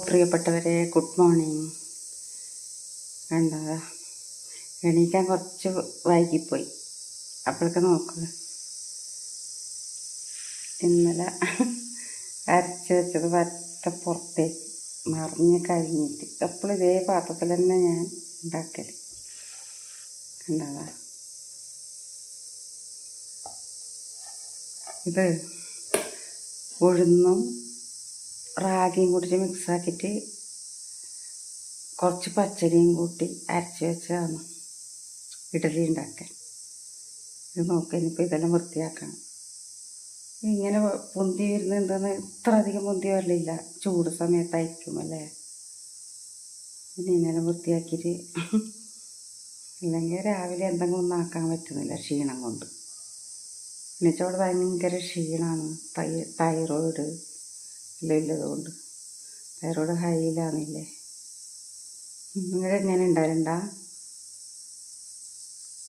പ്രിയപ്പെട്ടവരെ, good morning. എന്താ എണീക്കാൻ കുറച്ച് വൈകിപ്പോയി. അപ്പോഴൊക്കെ നോക്കുക, ഇന്നലെ അരച്ച് വെച്ചത് വറ്റ പുറത്തേക്ക് മറിഞ്ഞ് കഴിഞ്ഞിട്ട് എപ്പോഴും ഇതേ പാത്രത്തിൽ തന്നെ ഞാൻ ഉണ്ടാക്കൽ. കണ്ടതാ, ഇത് ഉഴുന്നും റാഗിയും കൂട്ടിയിട്ട് മിക്സാക്കിയിട്ട് കുറച്ച് പച്ചരിയും കൂട്ടി അരച്ച് വെച്ചതാണ് ഇഡലി ഉണ്ടാക്കാൻ. ഇത് നോക്കാം, ഇനിയിപ്പോൾ ഇതെല്ലാം വൃത്തിയാക്കണം. ഇങ്ങനെ പൊന്തി വരുന്നത് എന്താണെന്ന്, ഇത്ര അധികം പൊന്തി വരലില്ല, ചൂട് സമയത്തായിരിക്കും അല്ലേ. ഇനി ഇങ്ങനെ വൃത്തിയാക്കിയിട്ട് അല്ലെങ്കിൽ രാവിലെ എന്തെങ്കിലും ഒന്നും ആക്കാൻ പറ്റുന്നില്ല ക്ഷീണം കൊണ്ട്. എന്നുവെച്ചവിടെ ഭയങ്കര ക്ഷീണമാണ്. Thyroid ഇല്ലതുകൊണ്ട്, thyroid ഹൈയിലാണില്ലേ. നിങ്ങൾ എങ്ങനെ ഉണ്ടാവലുണ്ടാ?